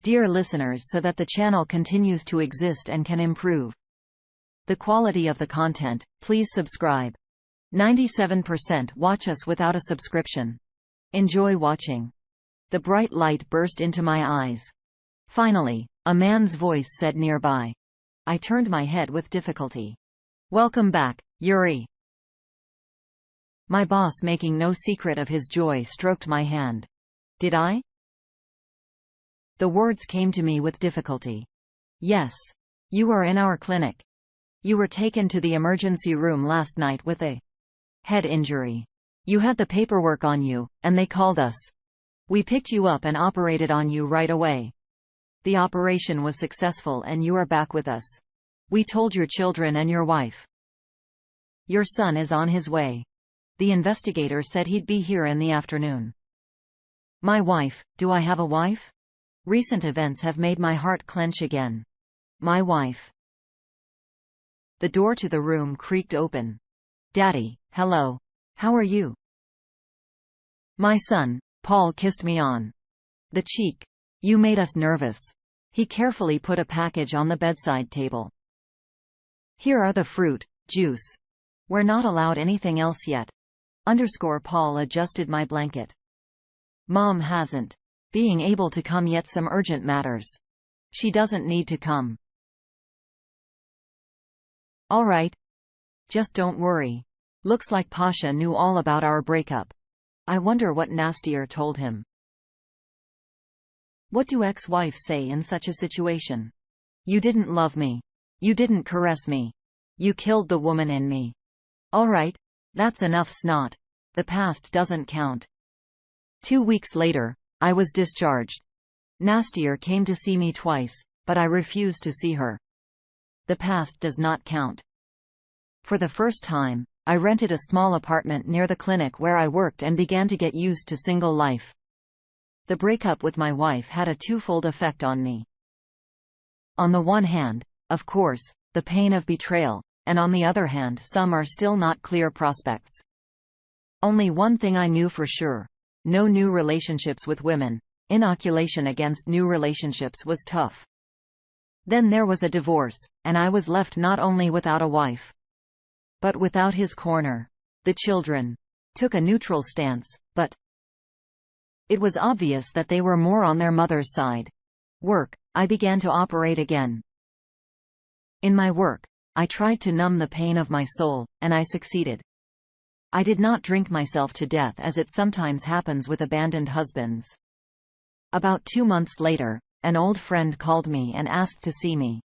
Dear listeners, so that the channel continues to exist and can improve the quality of the content, please subscribe. 97% watch us without a subscription. Enjoy watching. The bright light burst into my eyes. Finally, a man's voice said nearby. I turned my head with difficulty. Welcome back, Yuri. My boss, making no secret of his joy, stroked my hand. Did I? The words came to me with difficulty. Yes. You are in our clinic. You were taken to the emergency room last night with a head injury. You had the paperwork on you, and they called us. We picked you up and operated on you right away. The operation was successful and you are back with us. We told your children and your wife. Your son is on his way. The investigator said he'd be here in the afternoon. My wife, do I have a wife? Recent events have made my heart clench again. My wife. The door to the room creaked open. Daddy, hello. How are you? My son, Paul, kissed me on the cheek. You made us nervous. He carefully put a package on the bedside table. Here are the fruit, juice. We're not allowed anything else yet. Paul adjusted my blanket. Mom hasn't being able to come yet, some urgent matters. She doesn't need to come. All right. Just don't worry. Looks like Pasha knew all about our breakup. I wonder what Nastier told him. What do ex-wives say in such a situation? You didn't love me. You didn't caress me. You killed the woman in me. All right. That's enough snot. The past doesn't count. 2 weeks later, I was discharged. Nastier came to see me twice, but I refused to see her. The past does not count. For the first time, I rented a small apartment near the clinic where I worked and began to get used to single life. The breakup with my wife had a twofold effect on me. On the one hand, of course, the pain of betrayal, and on the other hand, some are still not clear prospects. Only one thing I knew for sure: no new relationships with women. Inoculation against new relationships was tough. Then there was a divorce, and I was left not only without a wife, but without his corner. The children took a neutral stance, but it was obvious that they were more on their mother's side. Work. I began to operate again. In my work, I tried to numb the pain of my soul, and I succeeded. I did not drink myself to death as it sometimes happens with abandoned husbands. About 2 months later, an old friend called me and asked to see me.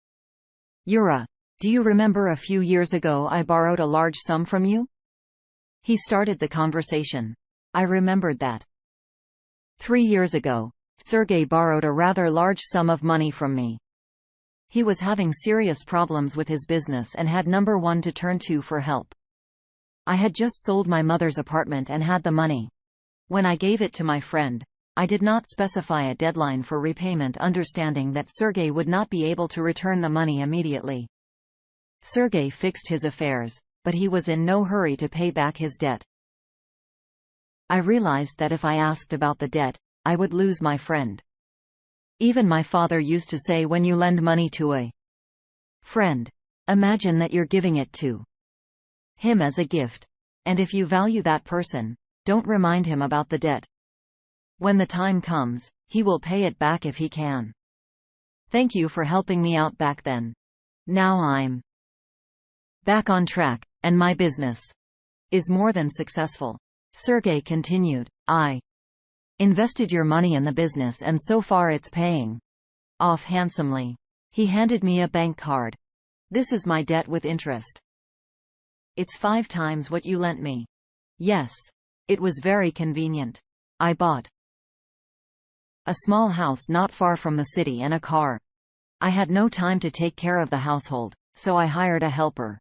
Yura, do you remember a few years ago I borrowed a large sum from you? He started the conversation. I remembered that. 3 years ago, Sergei borrowed a rather large sum of money from me. He was having serious problems with his business and had no one to turn to for help. I had just sold my mother's apartment and had the money. When I gave it to my friend, I did not specify a deadline for repayment, understanding that Sergei would not be able to return the money immediately. Sergei fixed his affairs, but he was in no hurry to pay back his debt. I realized that if I asked about the debt, I would lose my friend. Even my father used to say, when you lend money to a friend, imagine that you're giving it to him as a gift. And if you value that person, don't remind him about the debt. When the time comes, he will pay it back if he can. Thank you for helping me out back then. Now I'm back on track, and my business is more than successful. Sergei continued. I invested your money in the business and so far it's paying off handsomely. He handed me a bank card. This is my debt with interest. It's 5 times what you lent me. Yes. It was very convenient. I bought a small house not far from the city and a car. I had no time to take care of the household, so I hired a helper.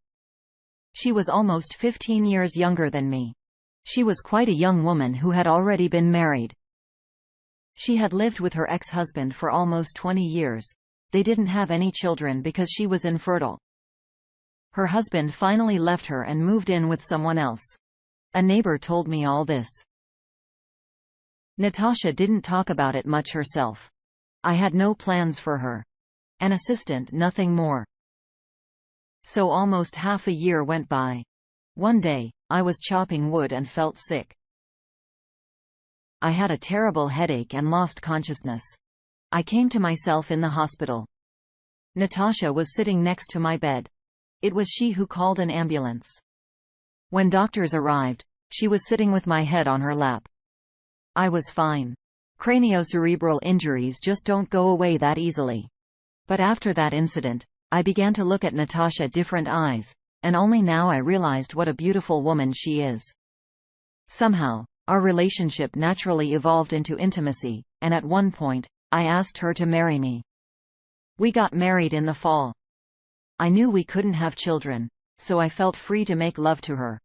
She was almost 15 years younger than me. She was quite a young woman who had already been married. She had lived with her ex-husband for almost 20 years. They didn't have any children because she was infertile. Her husband finally left her and moved in with someone else. A neighbor told me all this. Natasha didn't talk about it much herself. I had no plans for her. An assistant, nothing more. So almost half a year went by. One day, I was chopping wood and felt sick. I had a terrible headache and lost consciousness. I came to myself in the hospital. Natasha was sitting next to my bed. It was she who called an ambulance. When doctors arrived, she was sitting with my head on her lap. I was fine. Craniocerebral injuries just don't go away that easily. But after that incident, I began to look at Natasha different eyes, and only now I realized what a beautiful woman she is. Somehow, our relationship naturally evolved into intimacy, and at one point, I asked her to marry me. We got married in the fall. I knew we couldn't have children, so I felt free to make love to her.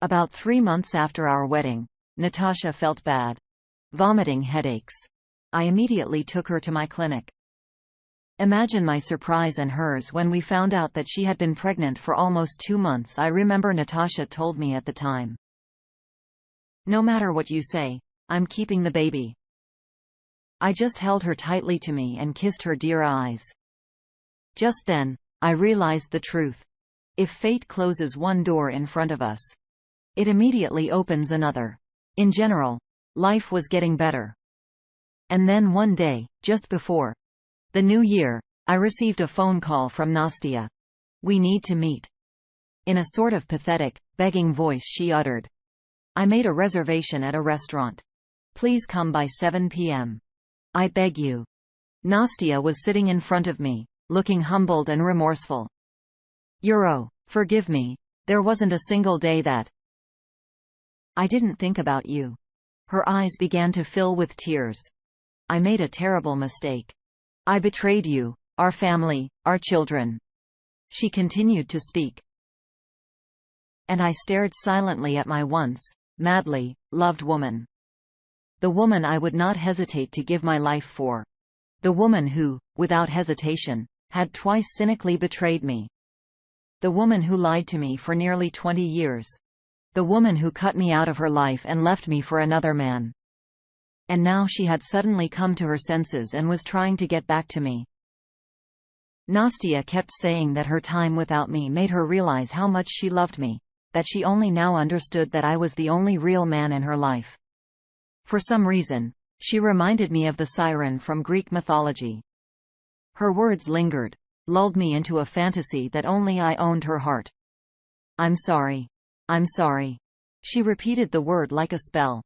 About 3 months after our wedding, Natasha felt bad. Vomiting headaches. I immediately took her to my clinic. Imagine my surprise and hers when we found out that she had been pregnant for almost 2 months. I remember Natasha told me at the time, "No matter what you say, I'm keeping the baby." I just held her tightly to me and kissed her dear eyes. Just then, I realized the truth. If fate closes one door in front of us, it immediately opens another. In general, life was getting better. And then one day, just before the new year, I received a phone call from Nastia. "We need to meet." In a sort of pathetic, begging voice she uttered, "I made a reservation at a restaurant. Please come by 7 p.m. I beg you." Nastia was sitting in front of me, looking humbled and remorseful. Forgive me, there wasn't a single day that I didn't think about you." Her eyes began to fill with tears. "I made a terrible mistake. I betrayed you, our family, our children." She continued to speak. And I stared silently at my once, madly, loved woman. The woman I would not hesitate to give my life for. The woman who, without hesitation, had twice cynically betrayed me. The woman who lied to me for nearly 20 years. The woman who cut me out of her life and left me for another man. And now she had suddenly come to her senses and was trying to get back to me. Nastia kept saying that her time without me made her realize how much she loved me, that she only now understood that I was the only real man in her life. For some reason, she reminded me of the siren from Greek mythology. Her words lingered, lulled me into a fantasy that only I owned her heart. "I'm sorry. I'm sorry." She repeated the word like a spell.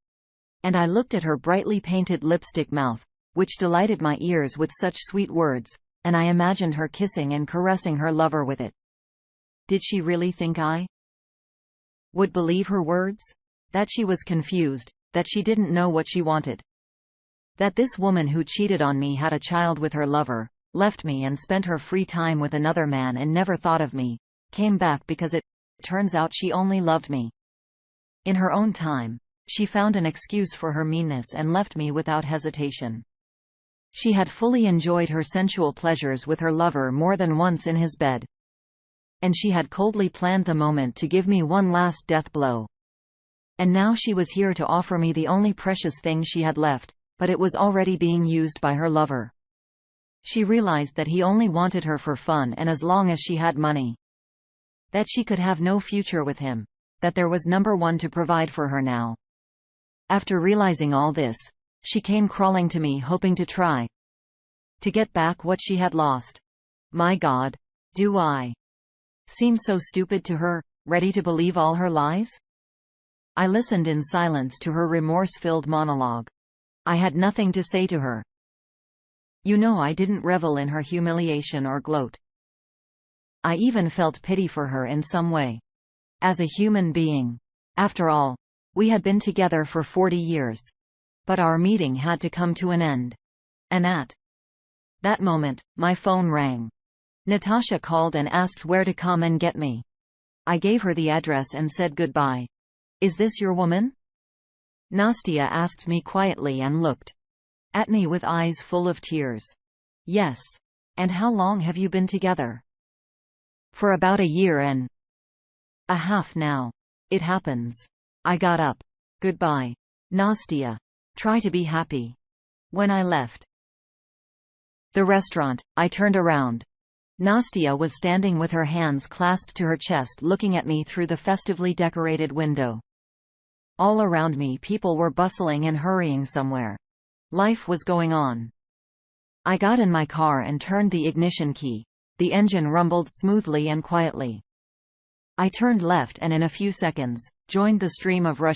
And I looked at her brightly painted lipstick mouth, which delighted my ears with such sweet words, and I imagined her kissing and caressing her lover with it. Did she really think I would believe her words? That she was confused, that she didn't know what she wanted? That this woman who cheated on me had a child with her lover, left me and spent her free time with another man and never thought of me, came back because it turns out she only loved me. In her own time, she found an excuse for her meanness and left me without hesitation. She had fully enjoyed her sensual pleasures with her lover more than once in his bed. And she had coldly planned the moment to give me one last death blow. And now she was here to offer me the only precious thing she had left, but it was already being used by her lover. She realized that he only wanted her for fun and as long as she had money. That she could have no future with him. That there was number one to provide for her now. After realizing all this, she came crawling to me hoping to try to get back what she had lost. My God, do I seem so stupid to her, ready to believe all her lies? I listened in silence to her remorse-filled monologue. I had nothing to say to her. I didn't revel in her humiliation or gloat. I even felt pity for her in some way. As a human being. After all, we had been together for 40 years. But our meeting had to come to an end. And at that moment, my phone rang. Natasha called and asked where to come and get me. I gave her the address and said goodbye. "Is this your woman?" Nastia asked me quietly and looked at me with eyes full of tears. "Yes. And how long have you been together?" "For about a year and a half now. It happens." I got up. "Goodbye, Nastia. Try to be happy." When I left, The restaurant. I turned around. Nastya was standing with her hands clasped to her chest looking at me through the festively decorated window. All around me people were bustling and hurrying somewhere. Life was going on. I got in my car and turned the ignition key. The engine rumbled smoothly and quietly. I turned left and in a few seconds, joined the stream of rush